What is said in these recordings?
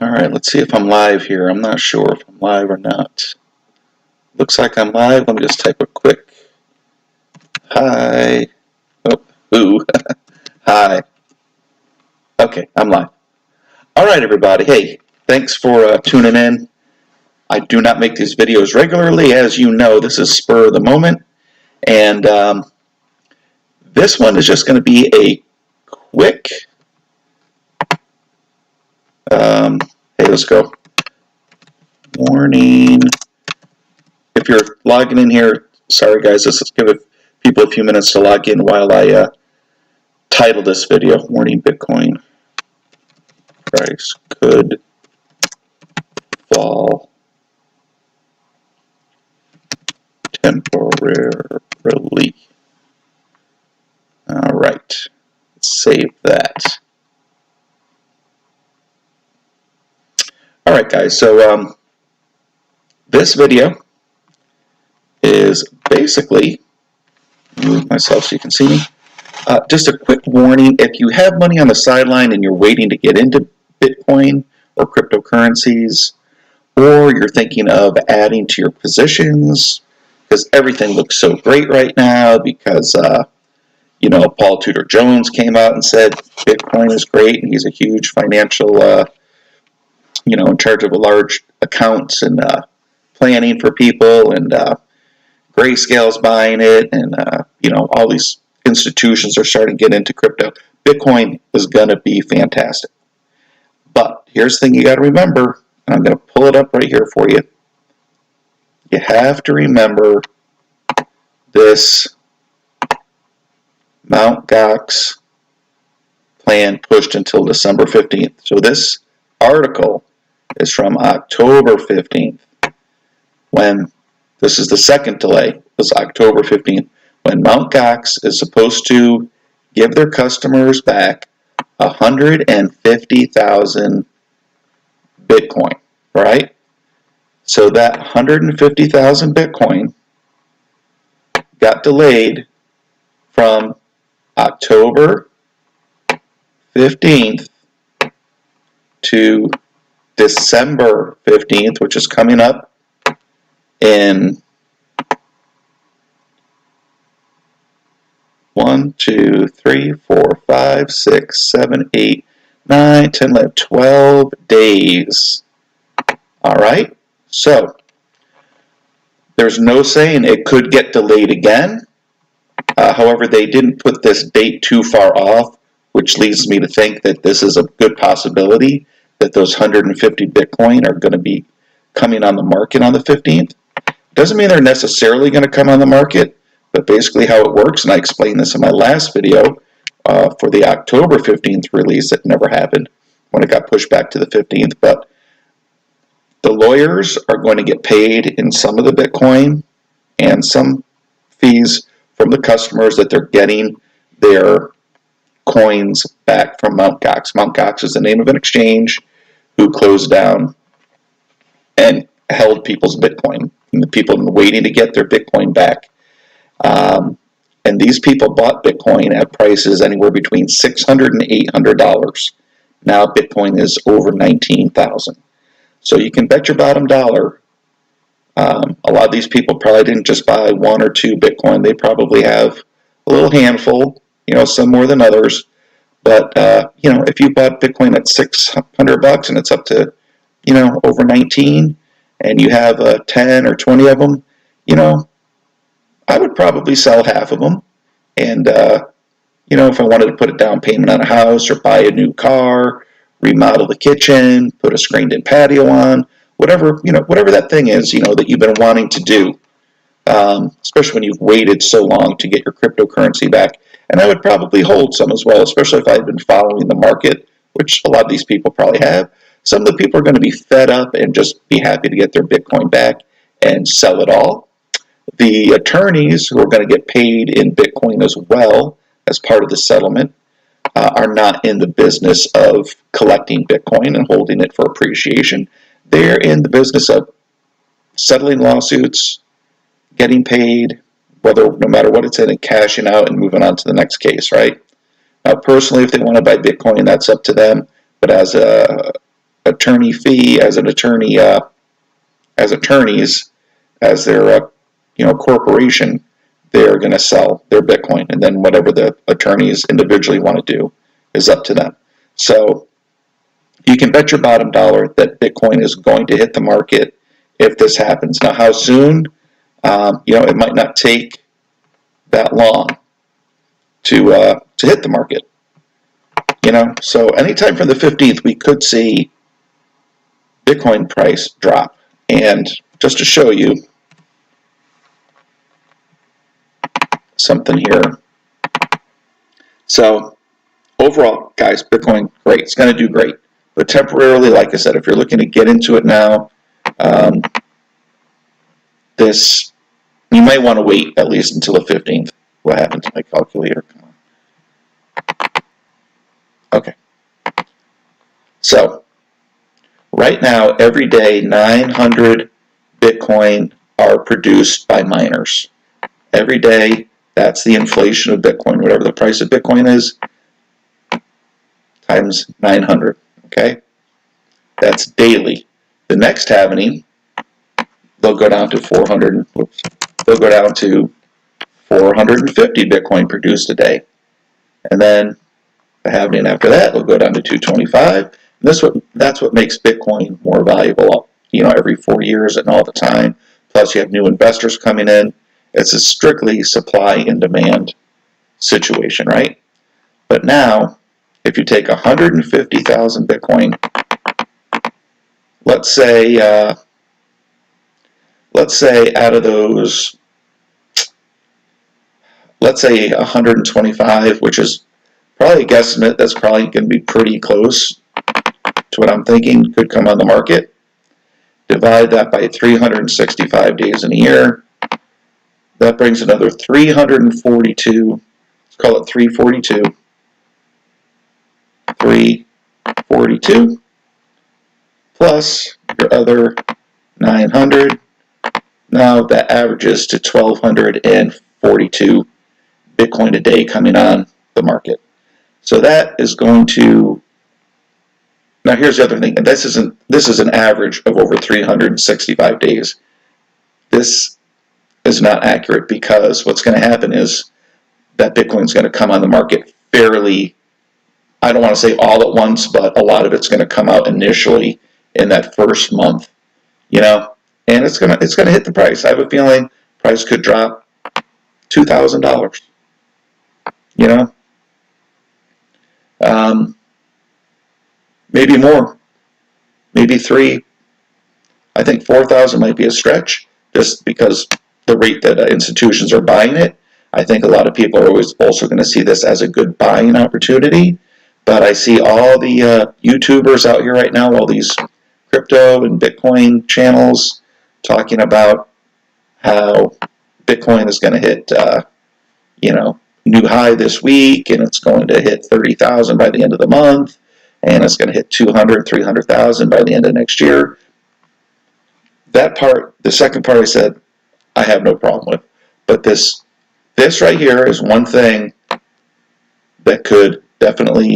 Alright, let's see if I'm live here. I'm not sure if I'm live or not. Looks like I'm live. Let me just type a quick hi. Oh, ooh. Hi. Okay, I'm live. Alright, everybody. Hey, thanks for tuning in. I do not make these videos regularly. As you know, this is spur of the moment. And this one is just going to be a quick... hey, let's go. Warning. If you're logging in here, sorry guys, let's give people a few minutes to log in while I title this video. Warning, Bitcoin price could fall temporarily. All right, let's save that. All right, guys, so this video is basically, move myself so you can see me, just a quick warning. If you have money on the sideline and you're waiting to get into Bitcoin or cryptocurrencies, or you're thinking of adding to your positions because everything looks so great right now because, you know, Paul Tudor Jones came out and said Bitcoin is great and he's a huge financial, you know, in charge of a large accounts and planning for people, and Grayscale's buying it, and you know, all these institutions are starting to get into crypto. Bitcoin is going to be fantastic. But here's the thing you got to remember, and I'm going to pull it up right here for you. You have to remember this Mountcox plan pushed until December 15th. So this article is from October 15th, when this is the second delay. It was October 15th, when Mountcox is supposed to give their customers back 150,000 Bitcoin, right? So that 150,000 Bitcoin got delayed from October 15th to December 15th, which is coming up in 1, 2, 3, 4, 5, 6, 7, 8, 9, 10, 11, 12 days. All right? So, there's no saying it could get delayed again. However, they didn't put this date too far off, which leads me to think that this is a good possibility that those 150 Bitcoin are going to be coming on the market on the 15th. Doesn't mean they're necessarily going to come on the market, but basically how it works, and I explained this in my last video for the October 15th release that never happened when it got pushed back to the 15th, but the lawyers are going to get paid in some of the Bitcoin and some fees from the customers that they're getting their coins back from Mountcox. Mountcox is the name of an exchange who closed down and held people's Bitcoin. And the people waiting to get their Bitcoin back. And these people bought Bitcoin at prices anywhere between $600 and $800. Now Bitcoin is over 19,000. So you can bet your bottom dollar. A lot of these people probably didn't just buy 1 or 2 Bitcoin. They probably have a little handful, you know, some more than others. But, you know, if you bought Bitcoin at $600 and it's up to, you know, over 19, and you have 10 or 20 of them, you know, I would probably sell half of them. And, you know, if I wanted to put a down payment on a house or buy a new car, remodel the kitchen, put a screened-in patio on, whatever, you know, whatever that thing is, you know, that you've been wanting to do, especially when you've waited so long to get your cryptocurrency back. And I would probably hold some as well, especially if I've been following the market, which a lot of these people probably have. Some of the people are going to be fed up and just be happy to get their Bitcoin back and sell it all. The attorneys who are going to get paid in Bitcoin as well as part of the settlement are not in the business of collecting Bitcoin and holding it for appreciation. They're in the business of settling lawsuits, getting paid, no matter what it's in, and cashing out and moving on to the next case, right? Now, personally, if they want to buy Bitcoin, that's up to them. But as attorney fee as an attorney, as attorneys, as their corporation, they're going to sell their Bitcoin, and then whatever the attorneys individually want to do is up to them. So you can bet your bottom dollar that Bitcoin is going to hit the market if this happens. Now, how soon? It might not take that long to hit the market. So anytime from the 15th, we could see Bitcoin price drop. And just to show you something here. So overall, guys, Bitcoin, great. It's going to do great. But temporarily, like I said, if you're looking to get into it now, you might want to wait at least until the 15th. What happened to my calculator? Come on. Okay. So right now, every day, 900 Bitcoin are produced by miners. Every day, that's the inflation of Bitcoin. Whatever the price of Bitcoin is, times 900. Okay? That's daily. The next halvening, they'll go down to 400. They'll go down to 450 Bitcoin produced a day, and then the halvening after that will go down to 225. And that's what makes Bitcoin more valuable. Every 4 years and all the time. Plus, you have new investors coming in. It's a strictly supply and demand situation, right? But now, if you take 150,000 Bitcoin, let's say out of those, let's say 125, which is probably a guesstimate, that's probably going to be pretty close to what I'm thinking could come on the market. Divide that by 365 days in a year. That brings another 342. Let's call it 342. 342 plus your other 900. Now that averages to 1,242 Bitcoin a day coming on the market. So that is going to. Now here's the other thing, and this is an average of over 365 days. This is not accurate because what's going to happen is that Bitcoin is going to come on the market fairly, I don't want to say all at once, but a lot of it's going to come out initially in that first month, and it's going to hit the price. I have a feeling price could drop $2,000, maybe more, maybe $3,000. I think $4,000 might be a stretch, just because the rate that institutions are buying it. I think a lot of people are always also going to see this as a good buying opportunity. But I see all the YouTubers out here right now, all these crypto and Bitcoin channels, talking about how Bitcoin is going to hit, new high this week, and it's going to hit 30,000 by the end of the month, and it's going to hit 200, 300,000 by the end of next year. That part, the second part I said, I have no problem with. But this right here is one thing that could definitely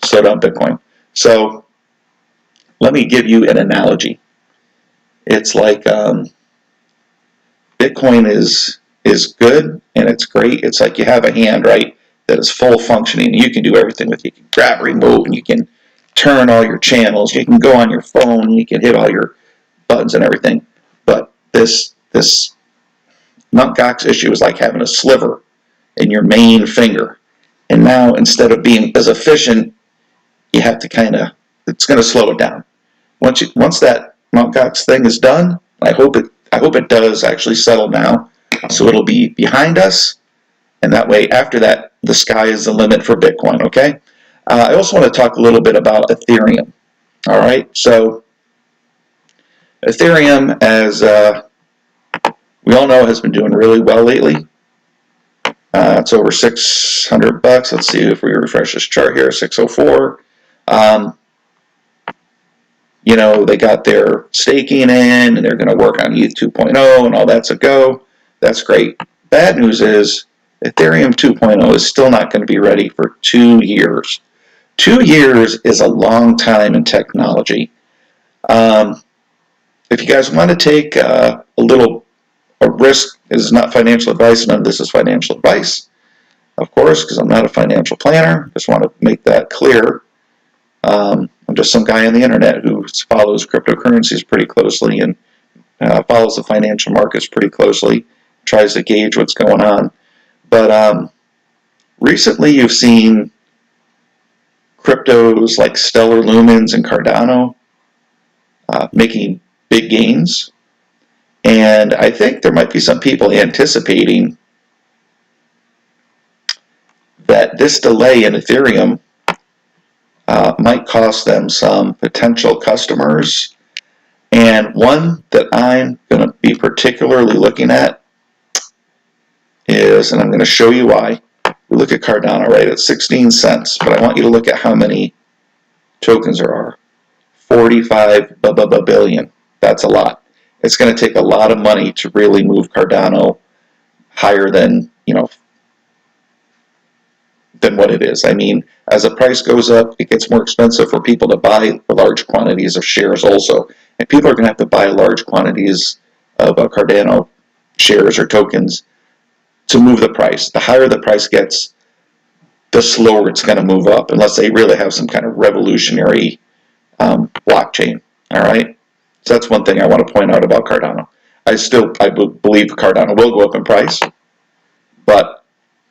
slow down Bitcoin. So let me give you an analogy. It's like Bitcoin is good and it's great. It's like you have a hand, right, that is full functioning. You can do everything with it. You can grab, remove, and you can turn all your channels. You can go on your phone and you can hit all your buttons and everything. But this Mountcox issue is like having a sliver in your main finger. And now, instead of being as efficient, you have to it's going to slow it down. Once that Mountcox thing is done, I hope it does actually settle now, so it'll be behind us, and that way, after that, the sky is the limit for Bitcoin, okay? I also want to talk a little bit about Ethereum, all right? So, Ethereum, as we all know, has been doing really well lately. It's over $600. Let's see if we refresh this chart here, 604. They got their staking in, and they're going to work on ETH 2.0, and all that's a go. That's great. Bad news is Ethereum 2.0 is still not going to be ready for 2 years. 2 years is a long time in technology. If you guys want to take a risk, this is not financial advice. None of this is financial advice, of course, because I'm not a financial planner. Just want to make that clear. I'm just some guy on the internet who follows cryptocurrencies pretty closely and follows the financial markets pretty closely, tries to gauge what's going on. But recently you've seen cryptos like Stellar Lumens and Cardano making big gains. And I think there might be some people anticipating that this delay in Ethereum might cost them some potential customers. And one that I'm going to be particularly looking at is, and I'm going to show you why. We look at Cardano, right, at 16 cents, but I want you to look at how many tokens there are. 45 billion. That's a lot. It's going to take a lot of money to really move Cardano higher than, than what it is. I mean, as the price goes up, it gets more expensive for people to buy large quantities of shares also. And people are going to have to buy large quantities of Cardano shares or tokens to move the price. The higher the price gets, the slower it's going to move up, unless they really have some kind of revolutionary blockchain. All right? So that's one thing I want to point out about Cardano. I believe Cardano will go up in price, but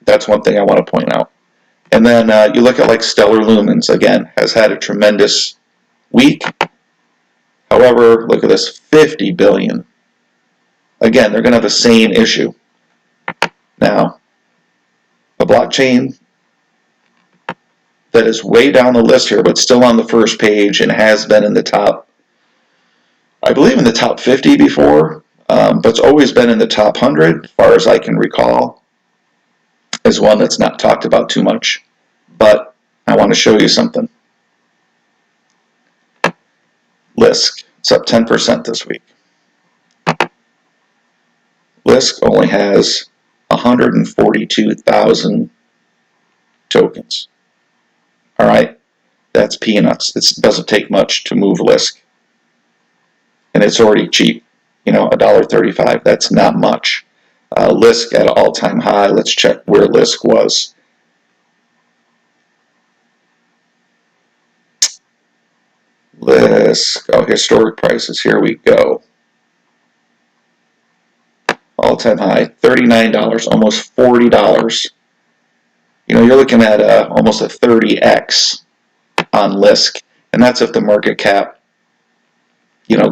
that's one thing I want to point out. And then you look at like Stellar Lumens, again, has had a tremendous week. However, look at this, 50 billion. Again, they're going to have the same issue. Now, a blockchain that is way down the list here, but still on the first page and has been in the top, I believe in the top 50 before, but it's always been in the top 100, as far as I can recall, is one that's not talked about too much. But I want to show you something. Lisk, it's up 10% this week. Lisk only has 142,000 tokens. All right, that's peanuts. It doesn't take much to move Lisk. And it's already cheap, $1.35. That's not much. Lisk at an all-time high. Let's check where Lisk was. Lisk, historic prices. Here we go. All-time high, $39, almost $40. You're looking at almost a 30x on Lisk, and that's if the market cap,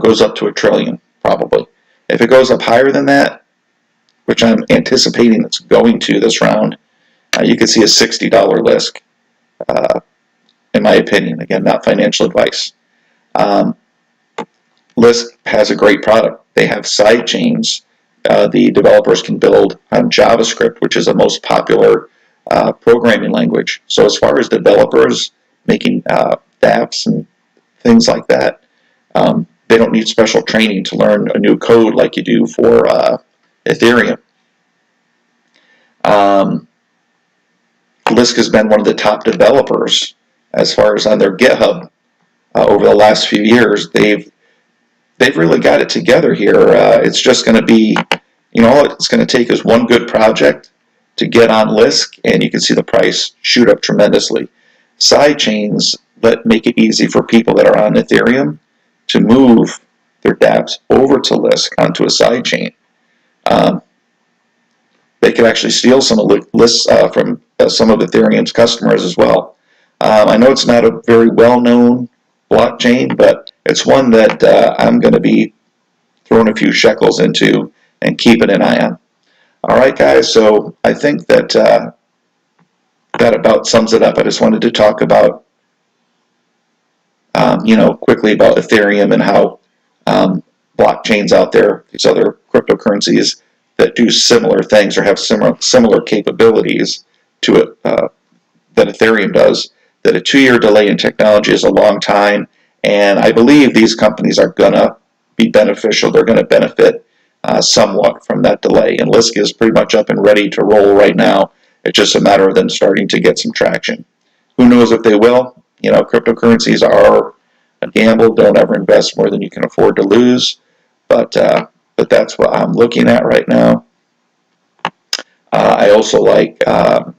goes up to $1 trillion, probably. If it goes up higher than that, which I'm anticipating it's going to this round, you could see a $60 Lisk, in my opinion. Again, not financial advice. Lisk has a great product. They have side chains. The developers can build on JavaScript, which is the most popular programming language. So as far as developers making apps and things like that, they don't need special training to learn a new code like you do for Ethereum. Lisk has been one of the top developers as far as on their GitHub over the last few years. They've really got it together here. It's just going to be, all it's going to take is one good project to get on Lisk, and you can see the price shoot up tremendously. Side chains make it easy for people that are on Ethereum to move their dApps over to Lisk onto a side chain. They could actually steal some of Lisk from some of Ethereum's customers as well. I know it's not a very well-known blockchain, but it's one that I'm going to be throwing a few shekels into and keeping an eye on. All right, guys, so I think that that about sums it up. I just wanted to talk about, quickly about Ethereum and how blockchains out there, these other cryptocurrencies that do similar things or have similar capabilities to it that Ethereum does, that a 2-year delay in technology is a long time, and I believe these companies are going to be beneficial. They're going to benefit somewhat from that delay, and Lisk is pretty much up and ready to roll right now. It's just a matter of them starting to get some traction. Who knows if they will? You know, cryptocurrencies are a gamble. Don't ever invest more than you can afford to lose. But that's what I'm looking at right now. I also like, I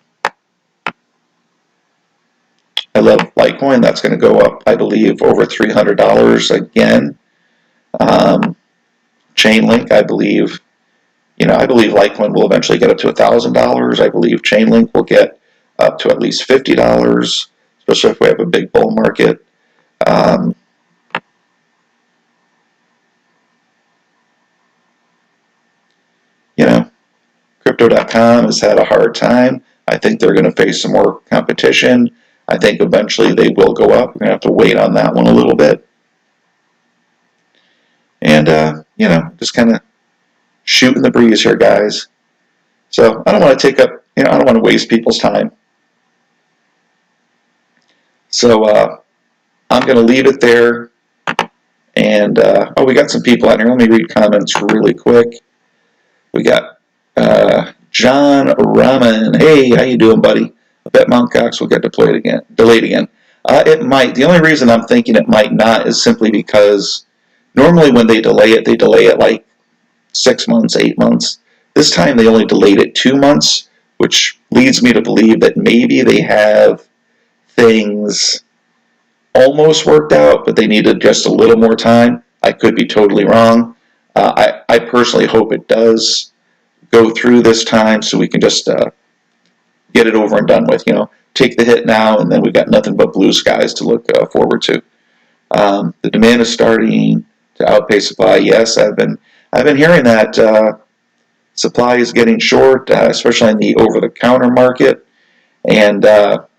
love Litecoin. That's going to go up, I believe, over $300 again. Chainlink, I believe, I believe Litecoin will eventually get up to $1,000. I believe Chainlink will get up to at least $50, especially if we have a big bull market. Crypto.com has had a hard time. I think they're going to face some more competition. I think eventually they will go up. We're going to have to wait on that one a little bit. And, just kind of shooting the breeze here, guys. So I don't want to take up, I don't want to waste people's time. So I'm going to leave it there. And, we got some people out here. Let me read comments really quick. We got John Raman. Hey, how you doing, buddy? I bet Mountcox will get delayed again. It might. The only reason I'm thinking it might not is simply because normally when they delay it like 6 months, 8 months. This time they only delayed it 2 months, which leads me to believe that maybe they have things almost worked out, but they needed just a little more time. I could be totally wrong. I personally hope it does go through this time so we can just get it over and done with. Take the hit now, and then we've got nothing but blue skies to look forward to. The demand is starting to outpace supply. Yes, I've been hearing that supply is getting short, especially in the over-the-counter market, and that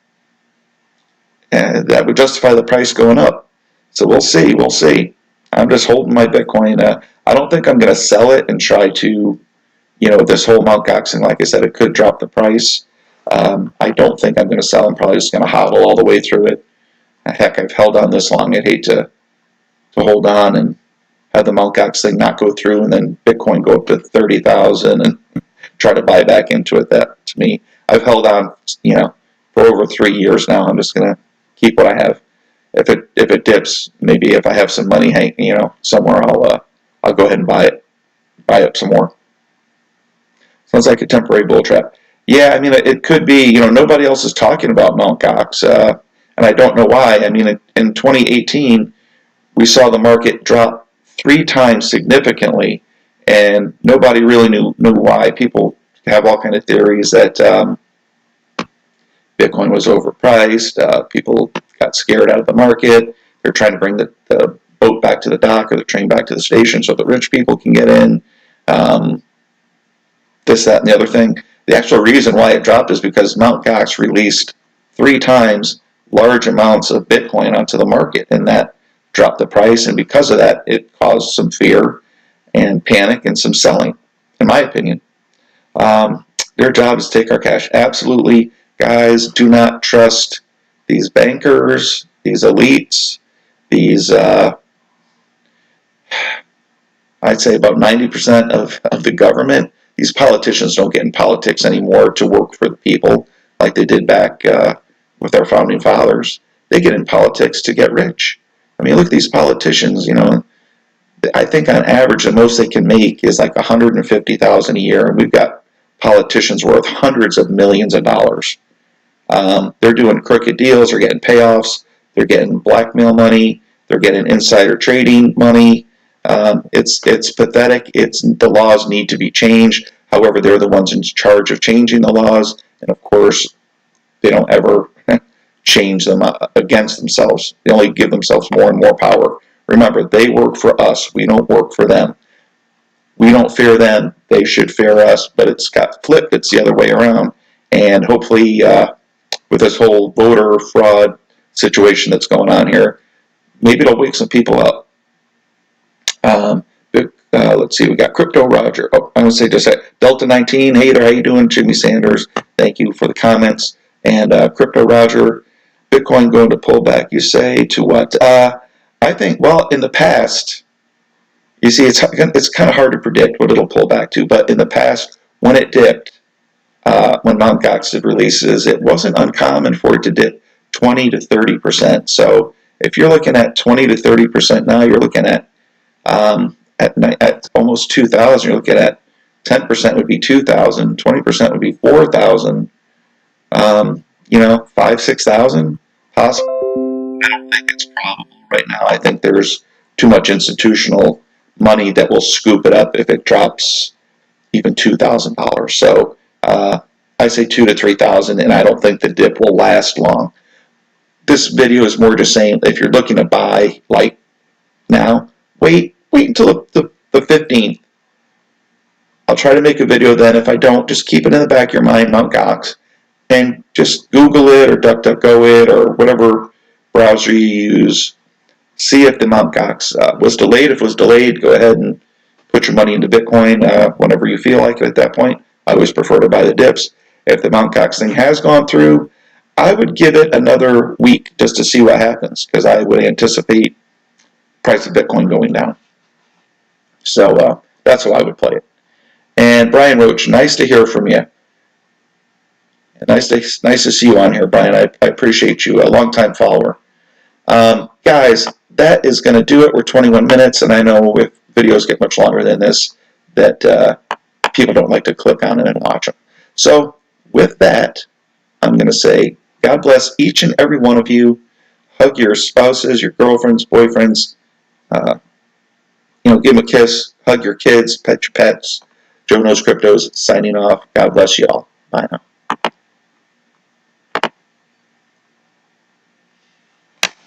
would justify the price going up. So we'll see. I'm just holding my Bitcoin. I don't think I'm going to sell it and try to, this whole Mountcox thing. Like I said, it could drop the price. I don't think I'm going to sell. I'm probably just going to hodl all the way through it. Heck, I've held on this long. I'd hate to hold on and have the Mountcox thing not go through, and then Bitcoin go up to 30,000 and try to buy back into it. That, to me, I've held on, for over 3 years now. I'm just going to keep what I have. If it dips, maybe if I have some money hanging, somewhere, I'll go ahead and buy up some more. Sounds like a temporary bull trap. Yeah, it could be. Nobody else is talking about Mountcox, and I don't know why. In 2018, we saw the market drop 3 times significantly, and nobody really knew why. People have all kind of theories that Bitcoin was overpriced. People got scared out of the market. They're trying to bring the boat back to the dock or the train back to the station so the rich people can get in. This, that, and the other thing. The actual reason why it dropped is because Mountcox released 3 times large amounts of Bitcoin onto the market, and that dropped the price, and because of that, it caused some fear and panic and some selling, in my opinion. Their job is to take our cash. Absolutely, guys, do not trust these bankers, these elites, these, I'd say about 90% of the government. These politicians don't get in politics anymore to work for the people like they did back with our founding fathers. They get in politics to get rich. Look at these politicians, I think on average the most they can make is like $150,000 a year, and we've got politicians worth hundreds of millions of dollars. They're doing crooked deals, they're getting payoffs, they're getting blackmail money, they're getting insider trading money. It's pathetic. The laws need to be changed. However, they're the ones in charge of changing the laws, and of course, they don't ever change them against themselves. They only give themselves more and more power. Remember, they work for us. We don't work for them. We don't fear them. They should fear us, but it's got flipped. It's the other way around. And hopefully, with this whole voter fraud situation that's going on here, maybe it'll wake some people up. Let's see, we got Crypto Roger. Oh, I would say just Delta 19. Hey there, how you doing? Jimmy Sanders, thank you for the comments. And Crypto Roger, Bitcoin going to pull back, you say, to what? I think, well, in the past, you see, it's kind of hard to predict what it'll pull back to, but in the past, when it dipped, when Mountcox did releases, it wasn't uncommon for it to dip 20 to 30%. So if you're looking at 20 to 30% now, you're looking at almost 2,000. You're looking at 10% would be 2,000, 20% would be 4,000. You know, 5,000, 6,000 possible. I don't think it's probable right now. I think there's too much institutional money that will scoop it up if it drops even $2,000. So I say 2,000 to 3,000, and I don't think the dip will last long. This video is more just saying if you're looking to buy like now, wait until the 15th. I'll try to make a video then. If I don't, just keep it in the back of your mind, Mountcox, and just Google it or DuckDuckGo it or whatever browser you use. See if the Mountcox was delayed. If it was delayed, go ahead and put your money into Bitcoin whenever you feel like it at that point. I always prefer to buy the dips. If the Mountcox thing has gone through, I would give it another week just to see what happens, because I would anticipate price of Bitcoin going down. So that's how I would play it. And Brian Roach, nice to hear from you. Nice to see you on here, Brian. I appreciate you, a longtime follower. Guys, that is going to do it. We're 21 minutes, and I know if videos get much longer than this, that people don't like to click on it and watch them. So with that, I'm going to say God bless each and every one of you. Hug your spouses, your girlfriends, boyfriends. Give them a kiss. Hug your kids. Pet your pets. Joe Knows Cryptos signing off. God bless you all. Bye now.